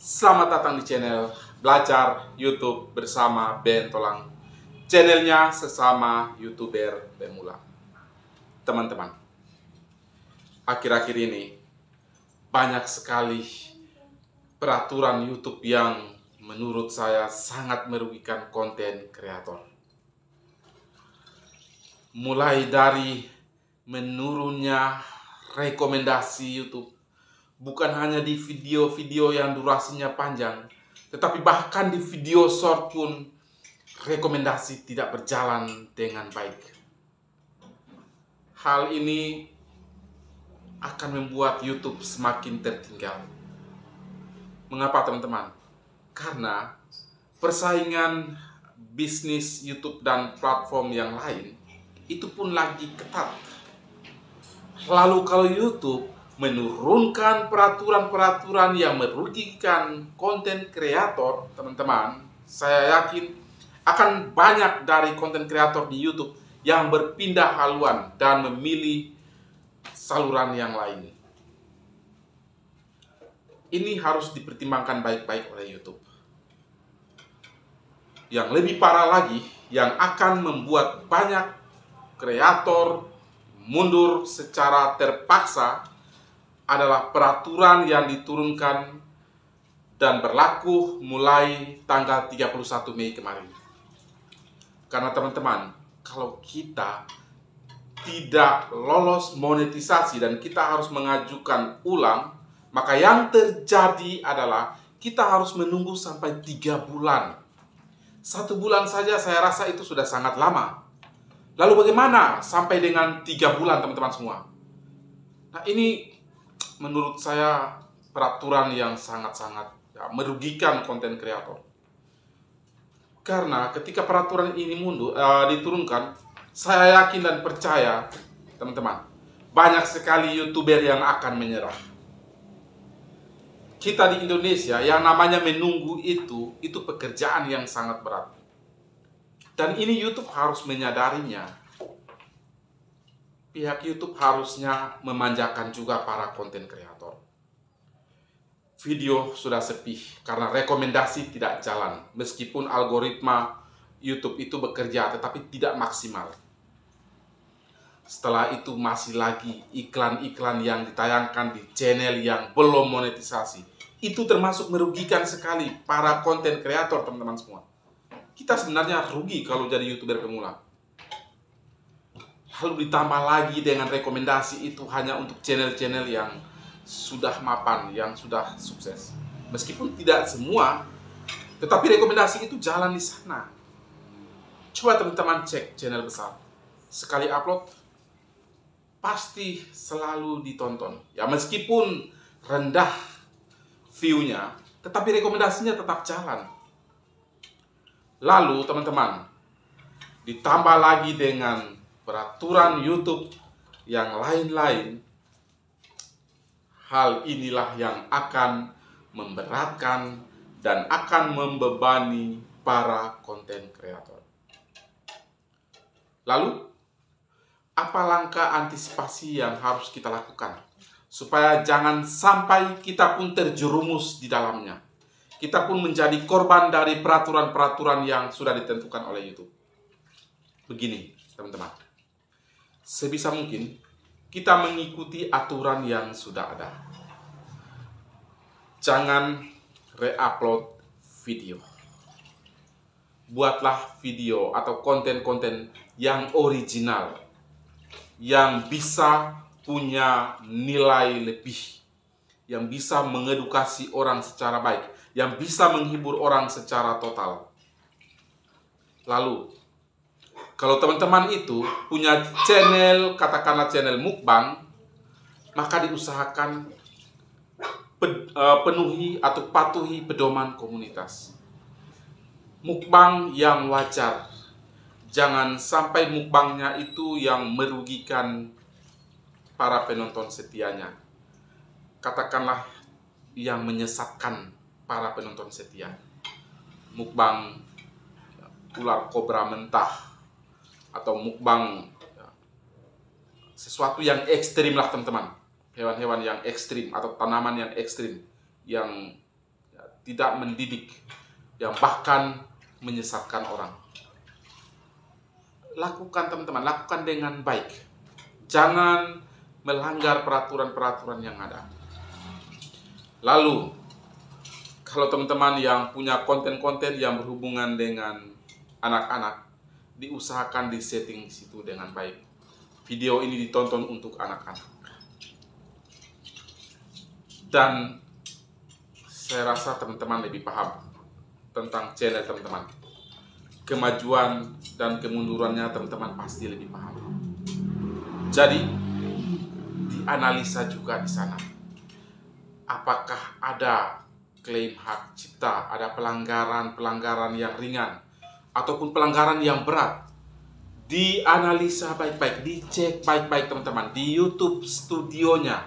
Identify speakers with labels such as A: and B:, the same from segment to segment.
A: Selamat datang di channel Belajar YouTube bersama Ben Tolang. Channelnya sesama YouTuber pemula. Teman-teman, akhir-akhir ini banyak sekali peraturan YouTube yang menurut saya sangat merugikan konten kreator. Mulai dari menurunnya rekomendasi YouTube, bukan hanya di video-video yang durasinya panjang, tetapi bahkan di video short pun rekomendasi tidak berjalan dengan baik. Hal ini akan membuat YouTube semakin tertinggal. Mengapa, teman-teman? Karena persaingan bisnis YouTube dan platform yang lain itu pun lagi ketat. Lalu kalau YouTube menurunkan peraturan-peraturan yang merugikan konten kreator, teman-teman, saya yakin akan banyak dari konten kreator di YouTube yang berpindah haluan dan memilih saluran yang lain. Ini harus dipertimbangkan baik-baik oleh YouTube. Yang lebih parah lagi, yang akan membuat banyak kreator mundur secara terpaksa adalah peraturan yang diturunkan dan berlaku mulai tanggal 31 Mei kemarin. Karena teman-teman, kalau kita tidak lolos monetisasi dan kita harus mengajukan ulang, maka yang terjadi adalah kita harus menunggu sampai 3 bulan. 1 bulan saja saya rasa itu sudah sangat lama. Lalu bagaimana sampai dengan 3 bulan, teman-teman semua? Nah, ini menurut saya peraturan yang sangat-sangat merugikan konten kreator. Karena ketika peraturan ini diturunkan, saya yakin dan percaya, teman-teman, banyak sekali YouTuber yang akan menyerah. Kita di Indonesia yang namanya menunggu itu pekerjaan yang sangat berat. Dan ini YouTube harus menyadarinya. Pihak YouTube harusnya memanjakan juga para konten kreator. Video sudah sepi karena rekomendasi tidak jalan. Meskipun algoritma YouTube itu bekerja tetapi tidak maksimal. Setelah itu masih lagi iklan-iklan yang ditayangkan di channel yang belum monetisasi. Itu termasuk merugikan sekali para konten kreator, teman-teman semua. Kita sebenarnya rugi kalau jadi YouTuber pemula. Lalu ditambah lagi dengan rekomendasi itu hanya untuk channel-channel yang sudah mapan, yang sudah sukses. Meskipun tidak semua, tetapi rekomendasi itu jalan di sana. Coba teman-teman cek channel besar. Sekali upload, pasti selalu ditonton. Ya meskipun rendah view-nya, tetapi rekomendasinya tetap jalan. Lalu teman-teman, ditambah lagi dengan peraturan YouTube yang lain-lain, hal inilah yang akan memberatkan dan akan membebani para konten kreator. Lalu, apa langkah antisipasi yang harus kita lakukan supaya jangan sampai kita pun terjerumus di dalamnya? Kita pun menjadi korban dari peraturan-peraturan yang sudah ditentukan oleh YouTube. Begini, teman-teman. Sebisa mungkin kita mengikuti aturan yang sudah ada. Jangan re-upload video. Buatlah video atau konten-konten yang original, yang bisa punya nilai lebih, yang bisa mengedukasi orang secara baik, yang bisa menghibur orang secara total. Lalu, kalau teman-teman itu punya channel, katakanlah channel mukbang, maka diusahakan penuhi atau patuhi pedoman komunitas. Mukbang yang wajar. Jangan sampai mukbangnya itu yang merugikan para penonton setianya. Katakanlah yang menyesatkan para penonton setia. Mukbang ular kobra mentah, atau mukbang sesuatu yang ekstrim lah, teman-teman. Hewan-hewan yang ekstrim atau tanaman yang ekstrim yang tidak mendidik, yang bahkan menyesatkan orang. Lakukan teman-teman, lakukan dengan baik. Jangan melanggar peraturan-peraturan yang ada. Lalu, kalau teman-teman yang punya konten-konten yang berhubungan dengan anak-anak, diusahakan disetting situ dengan baik. Video ini ditonton untuk anak-anak. Dan saya rasa teman-teman lebih paham tentang channel teman-teman. Kemajuan dan kemundurannya teman-teman pasti lebih paham. Jadi, dianalisa juga di sana. Apakah ada klaim hak cipta, ada pelanggaran-pelanggaran yang ringan, ataupun pelanggaran yang berat. Dianalisa baik-baik, dicek baik-baik teman-teman di YouTube studionya.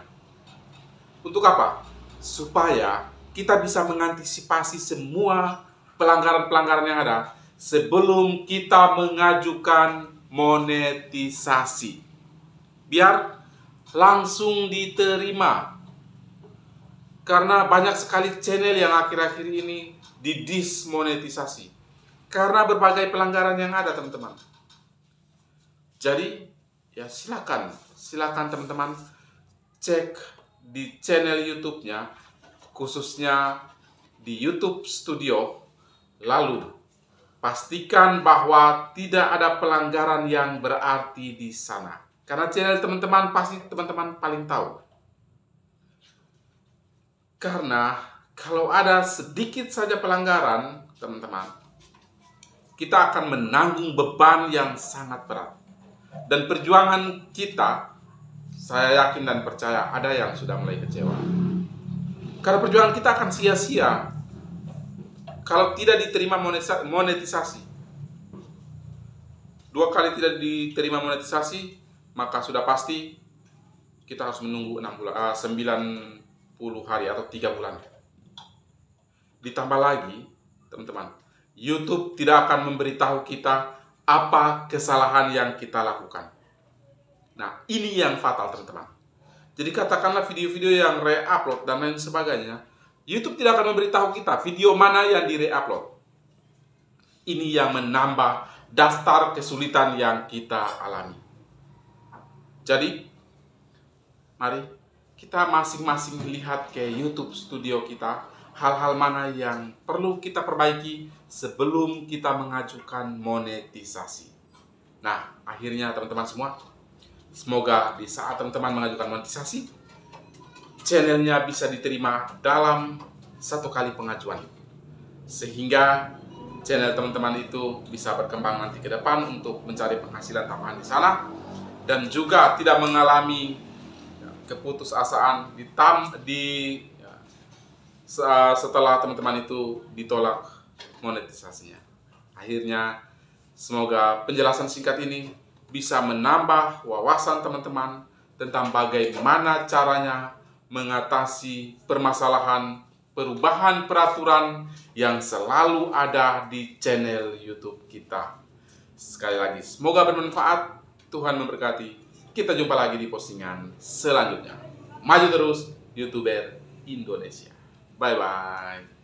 A: Untuk apa? Supaya kita bisa mengantisipasi semua pelanggaran-pelanggaran yang ada sebelum kita mengajukan monetisasi. Biar langsung diterima. Karena banyak sekali channel yang akhir-akhir ini didismonetisasi. Karena berbagai pelanggaran yang ada teman-teman. Jadi ya silakan teman-teman cek di channel YouTube-nya, khususnya di YouTube Studio. Lalu pastikan bahwa tidak ada pelanggaran yang berarti di sana. Karena channel teman-teman pasti teman-teman paling tahu. Karena kalau ada sedikit saja pelanggaran, teman-teman, kita akan menanggung beban yang sangat berat. Dan perjuangan kita, saya yakin dan percaya ada yang sudah mulai kecewa. Karena perjuangan kita akan sia-sia kalau tidak diterima monetisasi. 2 kali tidak diterima monetisasi, maka sudah pasti kita harus menunggu 90 hari atau 3 bulan. Ditambah lagi, teman-teman, YouTube tidak akan memberitahu kita apa kesalahan yang kita lakukan. Nah, ini yang fatal, teman-teman. Jadi katakanlah video-video yang re-upload dan lain sebagainya, YouTube tidak akan memberitahu kita video mana yang di-re-upload. Ini yang menambah daftar kesulitan yang kita alami. Jadi, mari kita masing-masing lihat ke YouTube studio kita, hal-hal mana yang perlu kita perbaiki sebelum kita mengajukan monetisasi. Nah, akhirnya teman-teman semua, semoga di saat teman-teman mengajukan monetisasi, channelnya bisa diterima dalam 1 kali pengajuan. Sehingga channel teman-teman itu bisa berkembang nanti ke depan untuk mencari penghasilan tambahan di sana. Dan juga tidak mengalami keputusasaan setelah teman-teman itu ditolak monetisasinya. Akhirnya, semoga penjelasan singkat ini bisa menambah wawasan teman-teman tentang bagaimana caranya mengatasi permasalahan perubahan peraturan yang selalu ada di channel YouTube kita. Sekali lagi, semoga bermanfaat. Tuhan memberkati. Kita jumpa lagi di postingan selanjutnya. Maju terus, YouTuber Indonesia. Bye-bye.